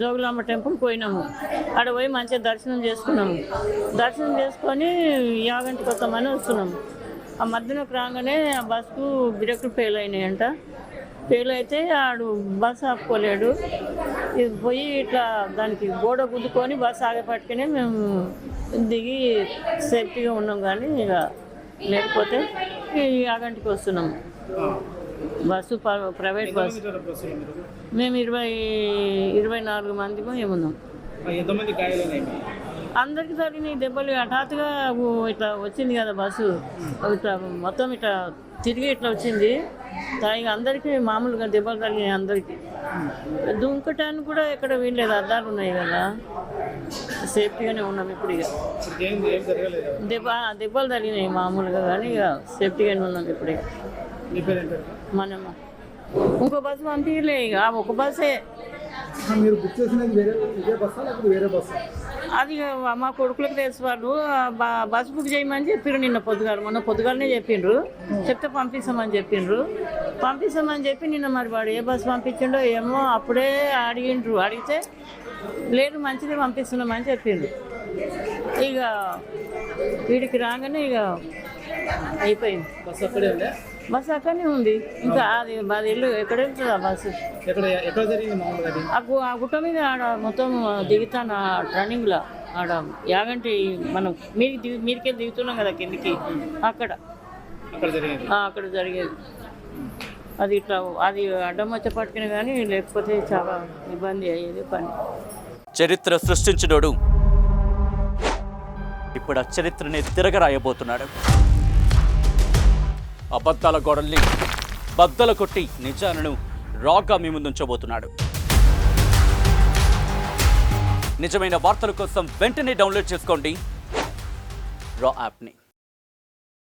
Jogulamba temple పోయినాము. ఆడ పోయి మంచిగా దర్శనం చేసుకున్నాము. దర్శనం చేసుకొని యాగంటికి వస్తామని వస్తున్నాము. ఆ మధ్యలోకి రాగానే ఆ బస్కు బ్రేకులు ఫెయిల్ అయినాయంట. ఫెయిల్ అయితే ఆడు బస్సు ఆపుకోలేడు. ఇది పోయి ఇట్లా దానికి గోడ గుద్దుకొని బస్సు ఆగపట్టుకుని మేము దిగి సేఫ్టీగా ఉన్నాం. కానీ ఇక లేకపోతే ఈ యాగంటికి వస్తున్నాము. Bus private bus. మేము 24 మందిమో ఏమున్నాం. అందరికి జరిగినాయి దెబ్బలు. హఠాత్తుగా ఇట్లా వచ్చింది కదా బస్సు, ఇట్లా మొత్తం ఇట్లా తిరిగి ఇట్లా వచ్చింది. ఇక అందరికీ మామూలుగా దెబ్బలు తగినాయి. అందరికీ దుంకటానికి కూడా ఎక్కడ వీల్లేదు, అద్దాలు ఉన్నాయి కదా, సేఫ్టీగానే ఉన్నాం. ఇప్పుడు ఇక దెబ్బలు తగినాయి మామూలుగా, కానీ ఇక సేఫ్టీగానే ఉన్నాం ఇప్పుడు. ఇక మనం ఇంకో బస్సు పంపించలే, ఇక ఒక బస్సే. అది మా కొడుకులకు తెలిసి వాళ్ళు బస్సు బుక్ చేయమని చెప్పారు నిన్న పొద్దుగాల. మొన్న పొద్దుగాలనే చెప్పిండ్రు. చెప్తే పంపిస్తామని చెప్పిండ్రు. పంపిస్తామని చెప్పి నిన్న మరి వాడు ఏ బస్సు పంపించిండో ఏమో అప్పుడే అడిగిండ్రు. అడిగితే లేదు మంచిదే పంపిస్తున్నామని చెప్పిండ్రు. ఇక వీడికి రాగానే ఇక అయిపోయింది. బస్సు అక్కడే ఉందా? బస్సు అక్కడనే ఉంది. ఇంకా అది ఇల్లు ఎక్కడ వెళ్తుంది ఆ బస్సు? ఆ గుట్ట మీద ఆడ మొత్తం దిగుతాను రన్నింగ్లో. ఆడ యాగంటి మనం మీదికెళ్ళి దిగుతున్నాం కదా కిందికి, అక్కడ జరిగేది. అది ఇట్లా అది అడ్డం వచ్చి పట్టుకుని, కానీ లేకపోతే చాలా ఇబ్బంది అయ్యేది పని. చరిత్ర సృష్టించినోడు ఇప్పుడు ఆ చరిత్రని తిరగరాయబోతున్నాడు. అబద్ధాల గోడల్ని బద్దలు కొట్టి నిజాలను రాగా మీ ముందుంచబోతున్నాడు. నిజమైన వార్తల కోసం వెంటనే డౌన్లోడ్ చేసుకోండి రా యాప్ని.